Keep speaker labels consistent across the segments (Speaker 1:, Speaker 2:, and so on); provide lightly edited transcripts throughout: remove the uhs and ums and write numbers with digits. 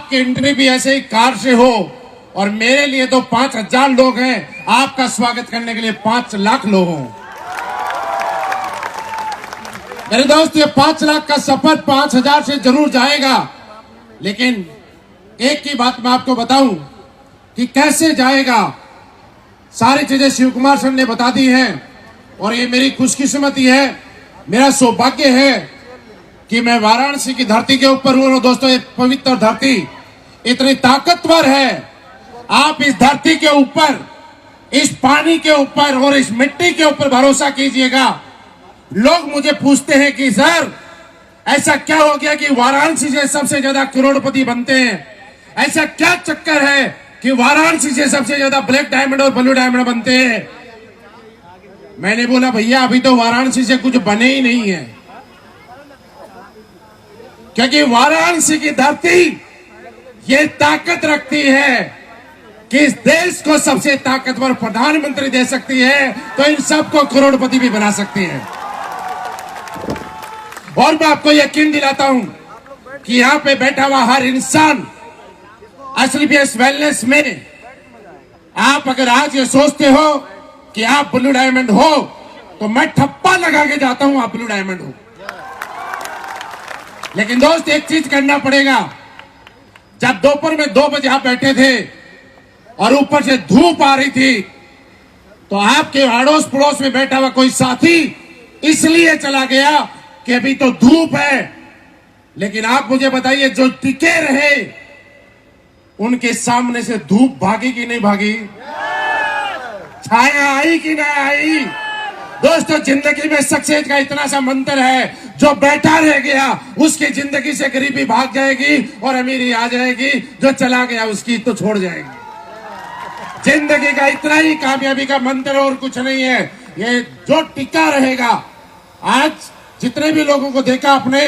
Speaker 1: आपकी एंट्री भी ऐसे ही कार से हो, और मेरे लिए तो 5000 लोग हैं, आपका स्वागत करने के लिए 5 लाख लोग हों। मेरे दोस्त, ये 5 लाख का सफर 5000 से जरूर जाएगा, लेकिन एक की बात मैं आपको बताऊं कि कैसे जाएगा। सारी चीजें शिव कुमार सर ने बता दी हैं, और ये मेरी खुशकिस्मती है, मेरा सौभाग्य है कि मैं वाराणसी की धरती के ऊपर हूं। दोस्तों, ये पवित्र धरती इतनी ताकतवर है। आप इस धरती के ऊपर, इस पानी के ऊपर और इस मिट्टी के ऊपर भरोसा कीजिएगा। लोग मुझे पूछते हैं कि सर, ऐसा क्या हो गया कि वाराणसी से सबसे ज्यादा करोड़पति बनते हैं? ऐसा क्या चक्कर है कि वाराणसी से सबसे ज्यादा ब्लैक डायमंड और ब्लू डायमंड बनते हैं? मैंने बोला, भैया अभी तो वाराणसी से कुछ बने ही नहीं है, क्योंकि वाराणसी की धरती ये ताकत रखती है कि इस देश को सबसे ताकतवर प्रधानमंत्री दे सकती है, तो इन सबको करोड़पति भी बना सकती है। और मैं आपको यकीन दिलाता हूं कि यहां पे बैठा हुआ हर इंसान एसलीपीएस वेलनेस में, आप अगर आज ये सोचते हो कि आप ब्लू डायमंड हो, तो मैं ठप्पा लगा के जाता हूं आप ब्लू डायमंड हो। लेकिन दोस्त, एक चीज करना पड़ेगा। जब दोपहर में 2 बजे आप बैठे थे और ऊपर से धूप आ रही थी, तो आपके अड़ोस पड़ोस में बैठा हुआ कोई साथी इसलिए चला गया कि अभी तो धूप है। लेकिन आप मुझे बताइए, जो टिके रहे, उनके सामने से धूप भागी कि नहीं भागी? छाया आई कि नहीं आई? दोस्तों, जिंदगी में सक्सेस का इतना सा मंत्र है, जो बैठा रह गया उसकी जिंदगी से गरीबी भाग जाएगी और अमीरी आ जाएगी, जो चला गया उसकी तो छोड़ जाएगी। जिंदगी का इतना ही कामयाबी का मंत्र, और कुछ नहीं है। ये जो टिका रहेगा, आज जितने भी लोगों को देखा आपने,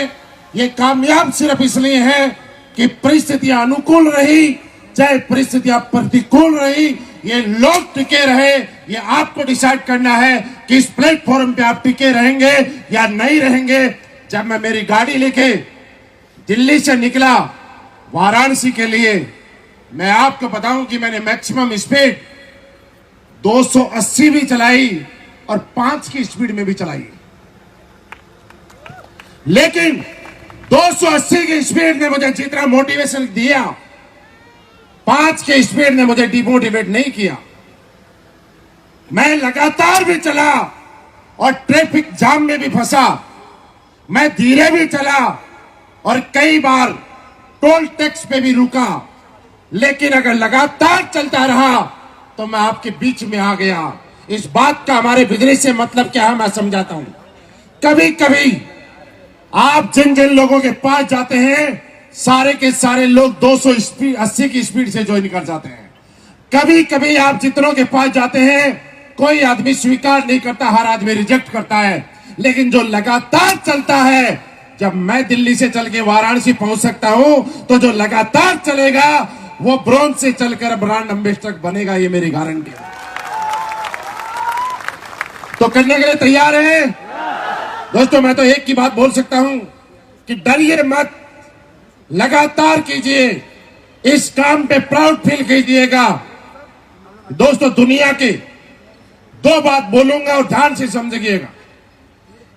Speaker 1: ये कामयाब सिर्फ इसलिए है कि परिस्थितियां अनुकूल रही, चाहे परिस्थितियां प्रतिकूल रही, ये लोग टिके रहे। ये आपको डिसाइड करना है कि इस प्लेटफॉर्म पे आप टिके रहेंगे या नहीं रहेंगे। जब मैं मेरी गाड़ी लेके दिल्ली से निकला वाराणसी के लिए, मैं आपको बताऊं कि मैंने मैक्सिमम स्पीड 280 भी चलाई और 5 की स्पीड में भी चलाई, लेकिन 280 की स्पीड ने मुझे जितना मोटिवेशन दिया, 5 की स्पीड ने मुझे डिमोटिवेट नहीं किया। मैं लगातार भी चला और ट्रैफिक जाम में भी फंसा, मैं धीरे भी चला और कई बार टोल टैक्स पे भी रुका, लेकिन अगर लगातार चलता रहा तो मैं आपके बीच में आ गया। इस बात का हमारे बिजनेस से मतलब क्या है, मैं समझाता हूं। कभी कभी आप जिन जिन लोगों के पास जाते हैं, सारे के सारे लोग 280 की स्पीड से ज्वाइन कर जाते हैं। कभी कभी आप जितनों के पास जाते हैं, कोई आदमी स्वीकार नहीं करता, हर आदमी रिजेक्ट करता है। लेकिन जो लगातार चलता है, जब मैं दिल्ली से चल के वाराणसी पहुंच सकता हूं, तो जो लगातार चलेगा वो ब्रॉन्ज से चलकर ब्रांड एम्बेसडर बनेगा, ये मेरी गारंटी है। तो करने के लिए तैयार है दोस्तों? मैं तो एक की बात बोल सकता हूं कि डरिए मत, लगातार कीजिए, इस काम पे प्राउड फील कीजिएगा। दोस्तों, दुनिया के 2 बात बोलूंगा और ध्यान से समझिएगा।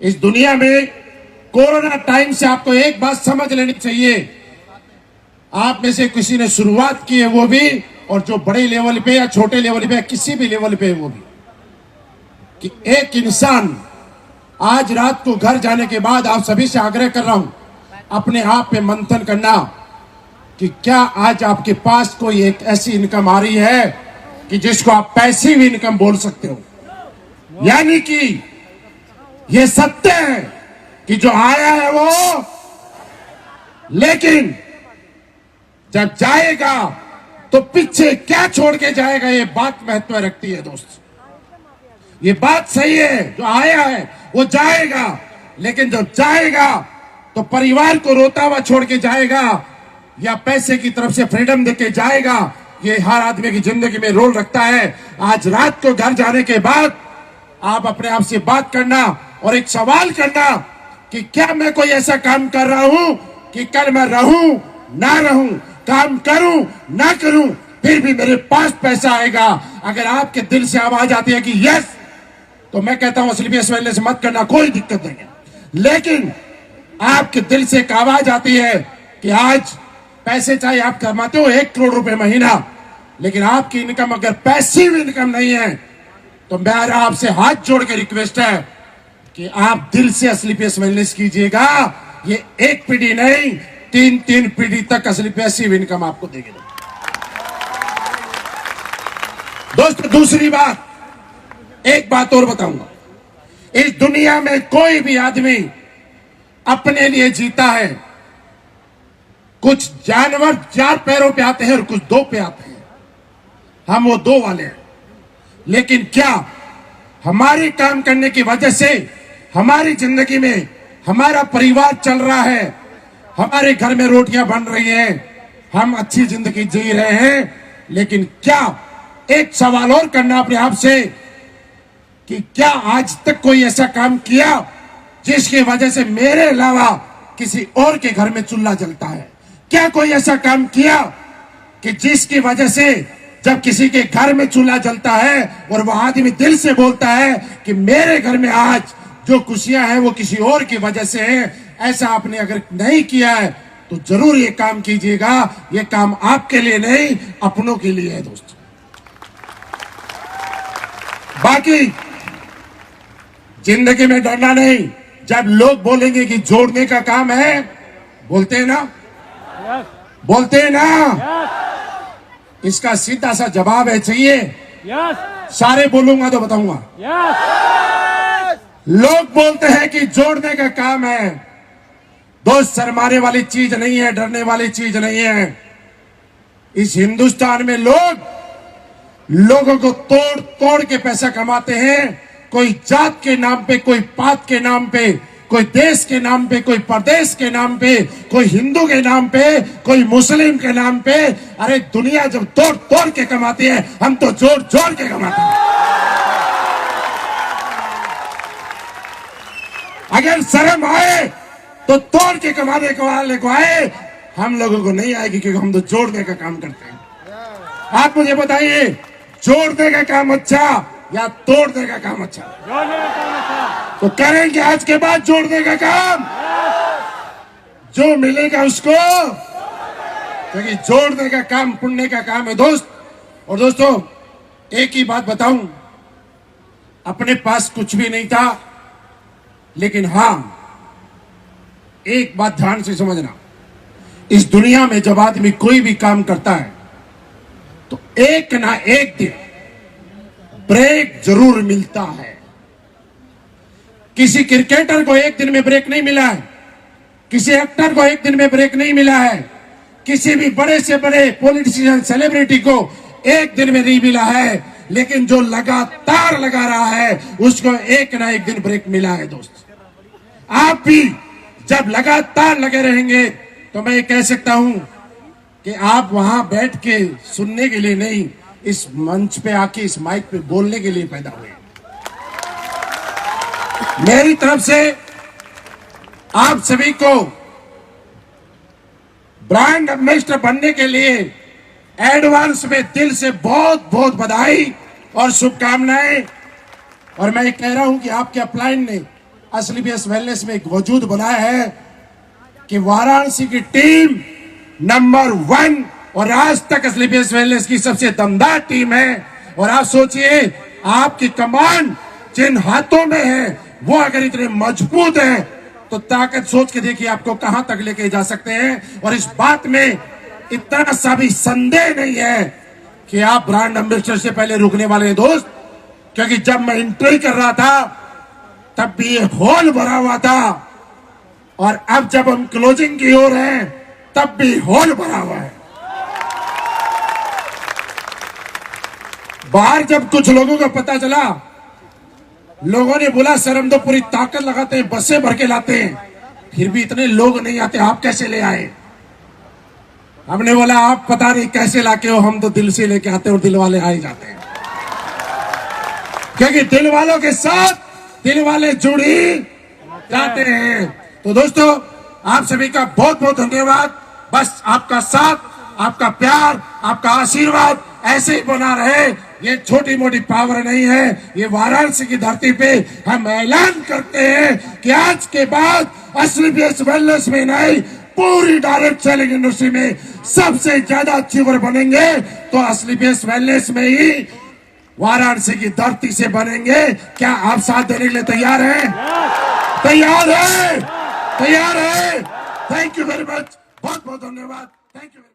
Speaker 1: इस दुनिया में कोरोना टाइम से आपको एक बात समझ लेनी चाहिए, आप में से किसी ने शुरुआत की है वो भी, और जो बड़े लेवल पे या छोटे लेवल पे या किसी भी लेवल पे वो भी, कि एक इंसान आज रात को घर जाने के बाद आप सभी से आग्रह कर रहा हूं, अपने आप पे मंथन करना कि क्या आज आपके पास कोई एक ऐसी इनकम आ रही है कि जिसको आप पैसिव इनकम बोल सकते हो। यानी कि ये सत्य है कि जो आया है वो, लेकिन जब जाएगा तो पीछे क्या छोड़ के जाएगा, ये बात महत्व रखती है दोस्त। ये बात सही है, जो आया है वो जाएगा, लेकिन जब जाएगा तो परिवार को रोता हुआ छोड़ के जाएगा या पैसे की तरफ से फ्रीडम देके जाएगा, ये हर आदमी की जिंदगी में रोल रखता है। आज रात को घर जाने के बाद आप अपने आप से बात करना और एक सवाल करना कि क्या मैं कोई ऐसा काम कर रहा हूं कि कल मैं रहूं ना रहूं, काम करूं ना करूं फिर भी मेरे पास पैसा आएगा। अगर आपके दिल से आवाज आती है कि यस, तो मैं कहता हूं स्लीपियस वेलनेस मत करना, कोई दिक्कत नहीं है। लेकिन आपके दिल से एक आवाज आती है कि आज पैसे चाहे आप कमाते हो 1 करोड़ रुपए महीना, लेकिन आपकी इनकम अगर पैसिव इनकम नहीं है, तो मेरा आपसे हाथ जोड़ के रिक्वेस्ट है कि आप दिल से स्लीपियस वेलनेस कीजिएगा। ये एक पीढ़ी नहीं, 3 पीढ़ी तक असली पैसिव इनकम आपको देगी। दोस्तों दूसरी बात, एक बात और बताऊंगा, इस दुनिया में कोई भी आदमी अपने लिए जीता है। कुछ जानवर 4 पैरों पे आते हैं और कुछ 2 पे आते हैं, हम वो 2 वाले हैं। लेकिन क्या हमारे काम करने की वजह से हमारी जिंदगी में हमारा परिवार चल रहा है, हमारे घर में रोटियां बन रही हैं, हम अच्छी जिंदगी जी रहे हैं? लेकिन क्या एक सवाल और करना अपने आप से कि क्या आज तक कोई ऐसा काम किया जिसकी वजह से मेरे अलावा किसी और के घर में चूल्हा जलता है? क्या कोई ऐसा काम किया कि जिसकी वजह से जब किसी के घर में चूल्हा जलता है और वह आदमी दिल से बोलता है कि मेरे घर में आज जो खुशियां हैं वो किसी और की वजह से है? ऐसा आपने अगर नहीं किया है तो जरूर ये काम कीजिएगा। ये काम आपके लिए नहीं, अपनों के लिए है दोस्तों। बाकी जिंदगी में डरना नहीं। जब लोग बोलेंगे कि जोड़ने का काम है, बोलते हैं ना, बोलते हैं ना, इसका सीधा सा जवाब है चाहिए। सारे बोलूंगा तो बताऊंगा। लोग बोलते हैं कि जोड़ने का काम है। दोस्त, शर्माने वाली चीज नहीं है, डरने वाली चीज नहीं है। इस हिंदुस्तान में लोगों को तोड़ तोड़ के पैसा कमाते हैं। कोई जात के नाम पे, कोई पात के नाम पे, कोई देश के नाम पे, कोई प्रदेश के नाम पे, कोई हिंदू के नाम पे, कोई मुस्लिम के नाम पे। अरे दुनिया जब तोड़ तोड़ के कमाती है, हम तो जोड़ जोड़ के कमाते हैं। अगर शर्म आए तो तोड़ के कमाने के वाले को आए, हम लोगों को नहीं आएगी, क्योंकि हम तो जोड़ने का काम करते हैं। आप मुझे बताइए, जोड़ने का काम अच्छा या तोड़ने का काम अच्छा? जोड़ने का काम अच्छा। तो करेंगे आज के बाद जोड़ने का काम। जो मिलेगा उसको, क्योंकि जोड़ने का काम पुण्य का काम है दोस्त। और दोस्तों एक ही बात बताऊं, अपने पास कुछ भी नहीं था, लेकिन हां एक बात ध्यान से समझना, इस दुनिया में जब आदमी कोई भी काम करता है तो एक ना एक दिन ब्रेक जरूर मिलता है। किसी क्रिकेटर को एक दिन में ब्रेक नहीं मिला है, किसी एक्टर को एक दिन में ब्रेक नहीं मिला है, किसी भी बड़े से बड़े पॉलिटिशियन सेलिब्रिटी को एक दिन में नहीं मिला है। लेकिन जो लगातार लगा रहा है उसको एक ना एक दिन ब्रेक मिला है दोस्त। आप भी जब लगातार लगे रहेंगे तो मैं ये कह सकता हूं कि आप वहां बैठ के सुनने के लिए नहीं, इस मंच पे आके इस माइक पे बोलने के लिए पैदा हुए। मेरी तरफ से आप सभी को ब्रांड एम्बेसडर बनने के लिए एडवांस में दिल से बहुत बहुत बधाई और शुभकामनाएं। और मैं कह रहा हूं कि आपके अपलाइन ने स्लीपियस वेलनेस में एक वजूद बनाया है कि वाराणसी की टीम नंबर 1 और आज तक स्लीपियस वेलनेस की सबसे दमदार टीम है। और आप सोचिए, आपकी कमान जिन हाथों में है वो अगर इतने मजबूत है तो ताकत सोच के देखिए आपको कहां तक लेके जा सकते हैं। और इस बात में इतना सा भी संदेह नहीं है कि आप ब्रांड एम्बेसडर से पहले रुकने वाले हैं दोस्त, क्योंकि जब मैं एंट्री कर रहा था तब भी ये हॉल भरा हुआ था, और अब जब हम क्लोजिंग की ओर हैं तब भी हॉल भरा हुआ है। बाहर जब कुछ लोगों को पता चला, लोगों ने बोला सर हम तो पूरी ताकत लगाते हैं, बसें भर के लाते हैं, फिर भी इतने लोग नहीं आते, आप कैसे ले आए? हमने बोला आप पता नहीं कैसे लाके हो, हम तो दिल से लेके आते हैं और दिल वाले आ ही जाते हैं, क्योंकि दिल वालों के साथ दिल वाले जुड़ी जाते हैं। तो दोस्तों आप सभी का बहुत बहुत धन्यवाद। बस आपका साथ, आपका प्यार, आपका आशीर्वाद ऐसे ही बना रहे। ये छोटी मोटी पावर नहीं है, ये वाराणसी की धरती पे हम ऐलान करते हैं कि आज के बाद एसलीपीएस वेलनेस में नहीं, पूरी डायरेक्ट सेलिंग इंडस्ट्री में सबसे ज्यादा अचीवर बनेंगे तो एसलीपीएस वेलनेस में ही वाराणसी की धरती से बनेंगे। क्या आप साथ देने के लिए तैयार हैं? तैयार है? तैयार है? थैंक यू वेरी मच, बहुत बहुत धन्यवाद। Thank you.